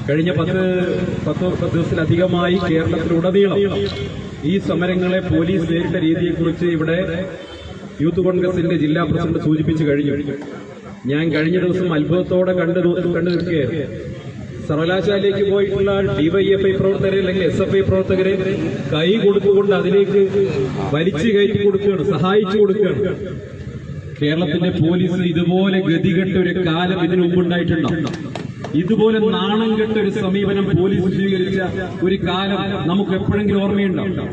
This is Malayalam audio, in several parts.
കഴിഞ്ഞ 10 ദിവസത്തിലധികമായി കേരളത്തിലുടനീളം ഈ സമരങ്ങളെ പോലീസ് നേരിട്ട രീതിയെക്കുറിച്ച് ഇവിടെ യൂത്ത് കോൺഗ്രസിന്റെ ജില്ലാ പ്രസിഡന്റ് സൂചിപ്പിച്ചു കഴിഞ്ഞു. ഞാൻ കഴിഞ്ഞ ദിവസം അത്ഭുതത്തോടെ കണ്ടു നിൽക്കുകയായിരുന്നു. സർവകലാശാലയിലേക്ക് പോയിട്ടുള്ള ഡിവൈഎഫ്ഐ പ്രവർത്തകരെ അല്ലെങ്കിൽ SFI പ്രവർത്തകരെ കൈ കൊടുത്തുകൊണ്ട് അതിലേക്ക് വലിച്ചു കയറ്റി കൊടുക്കുകയാണ്, സഹായിച്ചു കൊടുക്കുകയാണ്. കേരളത്തിന്റെ പോലീസ് ഇതുപോലെ ഗതികെട്ട ഒരു കാലം ഇതിനു മുമ്പുണ്ടായിട്ടുണ്ടോ? ഇതുപോലെ നാണം കെട്ട ഒരു സമീപനം പോലീസ് സ്വീകരിച്ച ഒരു കാലം നമുക്ക് എപ്പോഴെങ്കിലും ഓർമ്മയുണ്ടോ?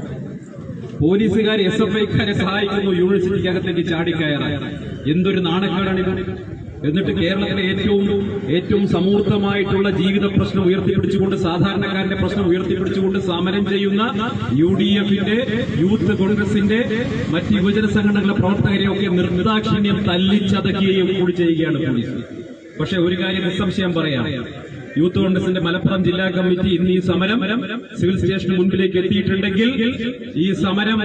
പോലീസുകാർ SFIക്കാരെ സഹായിക്കുന്നു, യൂണിവേഴ്സിറ്റിക്കകത്തേക്ക് ചാടിക്കയറാൻ. എന്തൊരു നാണക്കേടാണിത്! എന്നിട്ട് കേരളത്തിലെ ഏറ്റവും സമൂർത്തമായിട്ടുള്ള ജീവിത പ്രശ്നം ഉയർത്തിപ്പിടിച്ചുകൊണ്ട്, സാധാരണക്കാരന്റെ പ്രശ്നം ഉയർത്തിപ്പിടിച്ചുകൊണ്ട് സമരം ചെയ്യുന്ന UDFന്റെ, യൂത്ത് കോൺഗ്രസിന്റെ, മറ്റ് യുവജന സംഘടനകളുടെ പ്രവർത്തകരെയൊക്കെ നിർദാക്ഷിണ്യം തല്ലിച്ചതക്കുകയും കൂടി ചെയ്യുകയാണ് പോലീസ്. പക്ഷെ ഒരു കാര്യം നിസ്സംശയം പറയാം, യൂത്ത് കോൺഗ്രസിന്റെ മലപ്പുറം ജില്ലാ കമ്മിറ്റി ഇന്ന് ഈ സമരം സിവിൽ സ്റ്റേഷന് മുൻപിലേക്ക് എത്തിയിട്ടുണ്ടെങ്കിൽ ഈ സമരം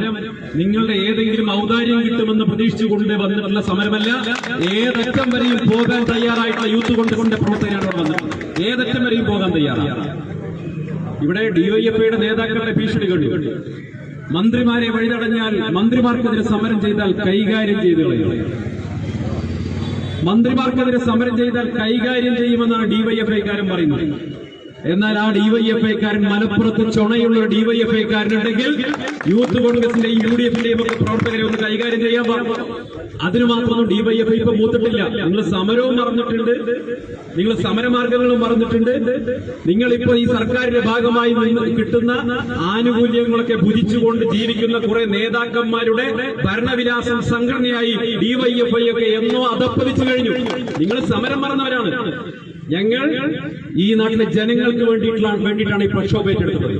നിങ്ങളുടെ ഏതെങ്കിലും ഔദാര്യം കിട്ടുമെന്ന് പ്രതീക്ഷിച്ചുകൊണ്ട് വന്നിട്ടുള്ള സമരമല്ല. ഏതറ്റം വരെയും പോകാൻ തയ്യാറായിട്ടുള്ള യൂത്ത് കോൺഗ്രസിന്റെ പ്രവർത്തകരാണ് വന്നത്. ഏതറ്റം വരെയും പോകാൻ തയ്യാറാണ്. ഇവിടെ ഡിവൈഎഫ്ഐയുടെ നേതാക്കളുടെ ഭീഷണി കണ്ടു. മന്ത്രിമാരെ വഴിതടഞ്ഞാൽ, മന്ത്രിമാർക്കെതിരെ സമരം ചെയ്താൽ കൈകാര്യം ചെയ്തു കളയും. മന്ത്രിമാർക്കെതിരെ സമരം ചെയ്താൽ കൈകാര്യം ചെയ്യുമെന്നാണ് ഡിവൈഎഫ്ഐക്കാരൻ പറയുന്നത്. എന്നാൽ ആ ഡിവൈഎഫ്ഐക്കാരൻ മലപ്പുറത്ത് ചുണയുള്ള ഒരു ഡിവൈഎഫ്ഐക്കാരനുണ്ടെങ്കിൽ യൂത്ത് കോൺഗ്രസിന്റെയും UDFന്റെയും ഒക്കെ പ്രവർത്തകരെ ഒന്ന് കൈകാര്യം ചെയ്യാൻ പാടില്ല. അതിനു മാത്രമൊന്നും ഡിവൈഎഫ്ഐ ഇപ്പൊ മൂത്തിട്ടില്ല. നിങ്ങൾ സമരവും മറന്നിട്ടുണ്ട്, നിങ്ങൾ സമരമാർഗങ്ങളും മറന്നിട്ടുണ്ട്. നിങ്ങളിപ്പോ ഈ സർക്കാരിന്റെ ഭാഗമായി കിട്ടുന്ന ആനുകൂല്യങ്ങളൊക്കെ ഭുജിച്ചുകൊണ്ട് ജീവിക്കുന്ന കുറെ നേതാക്കന്മാരുടെ ഭരണവിലാസം സംഘടനയായി ഡിവൈഎഫ്ഐ ഒക്കെ എന്നോ അധപ്പതിച്ചു കഴിഞ്ഞു. നിങ്ങൾ സമരം മറന്നവരാണ്. ഞങ്ങൾ ഈ നാട്ടിലെ ജനങ്ങൾക്ക് വേണ്ടിയിട്ടാണ് ഈ പ്രക്ഷോഭം ഏറ്റെടുത്തത്.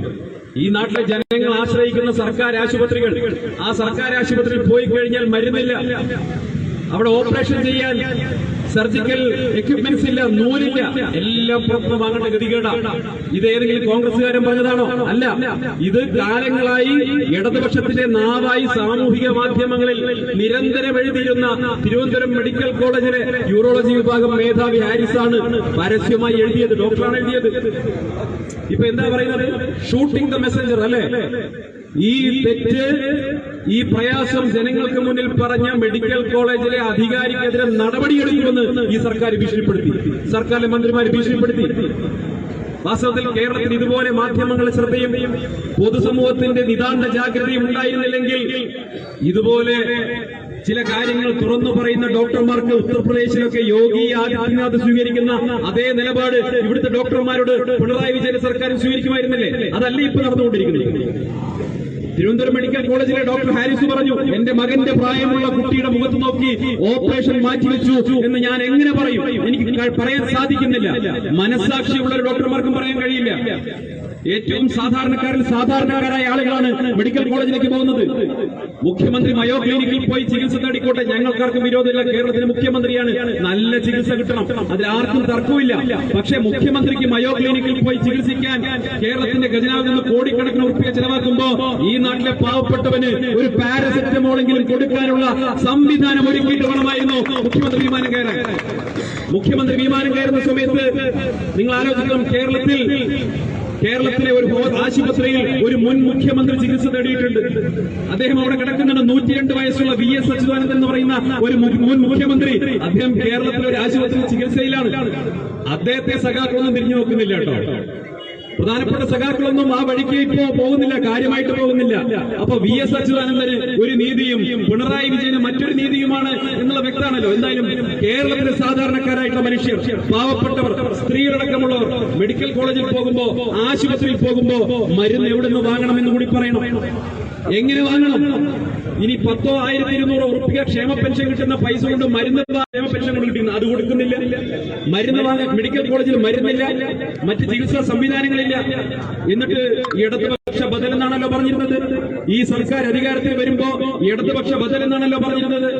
ഈ നാട്ടിലെ ജനങ്ങൾ ആശ്രയിക്കുന്ന സർക്കാർ ആശുപത്രികൾ, ആ സർക്കാർ ആശുപത്രിയിൽ പോയി കഴിഞ്ഞാൽ മരുന്നില്ല, അവിടെ ഓപ്പറേഷൻ ചെയ്യാൻ സർജിക്കൽ എക്യുപ്മെന്റ്സ് ഇല്ല, നൂലില്ല, എല്ലാം പുറത്ത് വാങ്ങേണ്ട ഗതികേടാണ്. ഇത് ഏതെങ്കിലും കോൺഗ്രസുകാരൻ പറഞ്ഞതാണോ? അല്ല. ഇത് കാലങ്ങളായി ഇടതുപക്ഷത്തിന്റെ നാവായി സാമൂഹിക മാധ്യമങ്ങളിൽ നിരന്തരം എഴുതിയിരുന്ന തിരുവനന്തപുരം മെഡിക്കൽ കോളേജിലെ യൂറോളജി വിഭാഗം മേധാവി ഹാരിസാണ് പരസ്യമായി എഴുതിയത്, ഡോക്ടറാണ് എഴുതിയത്. ഇപ്പൊ എന്താ പറയുന്നത്? ഷൂട്ടിംഗ് ദ മെസ്സഞ്ചർ അല്ലേ? ഈ തെറ്റ്, ഈ പ്രയാസം ജനങ്ങൾക്ക് മുന്നിൽ പറഞ്ഞ മെഡിക്കൽ കോളേജിലെ അധികാരിക്കെതിരെ നടപടിയെടുക്കുമെന്ന് ഈ സർക്കാർ ഭീഷണിപ്പെടുത്തി, സർക്കാരിലെ മന്ത്രിമാർ ഭീഷണിപ്പെടുത്തി. വാസ്തവത്തിൽ കേരളത്തിൽ ഇതുപോലെ മാധ്യമങ്ങളുടെ ശ്രദ്ധയും പൊതുസമൂഹത്തിന്റെ നിതാന്ത ജാഗ്രതയും ഉണ്ടായിരുന്നില്ലെങ്കിൽ ഇതുപോലെ ചില കാര്യങ്ങൾ തുറന്നു പറയുന്ന ഡോക്ടർമാർക്ക് ഉത്തർപ്രദേശിലൊക്കെ യോഗി ആദിത്യനാഥ് സ്വീകരിക്കുന്ന അതേ നിലപാട് ഇവിടുത്തെ ഡോക്ടർമാരോട് പിണറായി വിജയൻ സർക്കാർ സ്വീകരിക്കുമായിരുന്നില്ലേ? അതല്ല ഇപ്പൊ നടന്നുകൊണ്ടിരിക്കുന്നത്. തിരുവനന്തപുരം മെഡിക്കൽ കോളേജിലെ ഡോക്ടർ ഹാരിസ് പറഞ്ഞു, എന്റെ മകന്റെ പ്രായമുള്ള കുട്ടിയുടെ മുഖത്ത് നോക്കി ഓപ്പറേഷൻ മാറ്റിവെച്ചു എന്ന് ഞാൻ എങ്ങനെ പറയും? എനിക്ക് പറയാൻ സാധിക്കുന്നില്ല. മനസ്സാക്ഷിയുള്ള ഒരു ഡോക്ടർമാർക്കും പറയാൻ കഴിയില്ല. ഏറ്റവും സാധാരണക്കാരായ ആളുകളാണ് മെഡിക്കൽ കോളേജിലേക്ക് പോകുന്നത്. മുഖ്യമന്ത്രി മയോ ക്ലിനിക്കിൽ പോയി ചികിത്സ നേടിക്കോട്ടെ, ഞങ്ങൾക്കാർക്കും വിരോധമില്ല. കേരളത്തിലെ മുഖ്യമന്ത്രിയാണ്, നല്ല ചികിത്സ കിട്ടണം, അതിൽ ആർക്കും തർക്കമില്ല. പക്ഷേ മുഖ്യമന്ത്രിക്ക് മയോ ക്ലിനിക്കിൽ പോയി ചികിത്സിക്കാൻ കേരളത്തിന്റെ ഖജനാവിൽ നിന്ന് കോടിക്കണക്കിന് ഉറുപ്പിക ചെലവാക്കുമ്പോ ഈ നാട്ടിലെ പാവപ്പെട്ടവന് ഒരു പാരസെറ്റമോളെങ്കിലും കൊടുക്കാനുള്ള സംവിധാനം ഒരുക്കിയിട്ട് വേണമായിരുന്നു മുഖ്യമന്ത്രി വിമാനം കയറാൻ. മുഖ്യമന്ത്രി വിമാനം കയറുന്ന സമയത്ത് നിങ്ങൾ ആലോചിക്കണം, കേരളത്തിലെ ഒരു ആശുപത്രിയിൽ ഒരു മുൻ മുഖ്യമന്ത്രി ചികിത്സ നേടിയിട്ടുണ്ട്. അദ്ദേഹം അവിടെ കിടക്കുന്നുണ്ട്. 102 വയസ്സുള്ള VS അച്യുതാനന്ദൻ എന്ന് പറയുന്ന ഒരു മുൻ മുഖ്യമന്ത്രി. അദ്ദേഹം കേരളത്തിലെ ഒരു ആശുപത്രിയിൽ ചികിത്സയിലാണ്. അദ്ദേഹത്തെ സഖാക്കളൊന്നും തിരിഞ്ഞു നോക്കുന്നില്ല കേട്ടോ. പ്രധാനപ്പെട്ട സഖാക്കളൊന്നും ആ വഴിക്ക് ഇപ്പോ പോകുന്നില്ല, കാര്യമായിട്ട് പോകുന്നില്ല. അപ്പൊ VS അച്യുതാനന്ദന് ഒരു നീതിയും പിണറായി വിജയന് മറ്റൊരു നീതിയുമാണ് എന്നുള്ള വ്യക്തമാണല്ലോ. എന്തായാലും കേരളത്തിലെ സാധാരണക്കാരായിട്ടുള്ള മനുഷ്യർ, പാവപ്പെട്ടവർ, സ്ത്രീകളടക്കമുള്ളവർ മെഡിക്കൽ കോളേജിൽ പോകുമ്പോ, ആശുപത്രിയിൽ പോകുമ്പോ മരുന്ന് എവിടെ നിന്ന് വാങ്ങണമെന്ന് കൂടി പറയണം. എങ്ങനെ വാങ്ങണം? ഇനി 10,000 1200 ഉറുപ്പിക ക്ഷേമ പെൻഷൻ കിട്ടുന്ന പൈസ കൊണ്ട് മരുന്ന് ക്ഷേമ പെൻഷൻ കൊണ്ട് കിട്ടുന്നു, അത് കൊടുക്കുന്നില്ല. മരുന്ന് വാങ്ങാൻ മെഡിക്കൽ കോളേജിൽ മരുന്നില്ല, മറ്റ് ചികിത്സാ സംവിധാനങ്ങളില്ല. എന്നിട്ട് ഇടതുപക്ഷ ബദൽ എന്നാണല്ലോ പറഞ്ഞിരുന്നത്. ഈ സർക്കാർ അധികാരത്തിൽ വരുമ്പോ ഇടതുപക്ഷ ബദൽ എന്നാണല്ലോ പറഞ്ഞിരുന്നത്.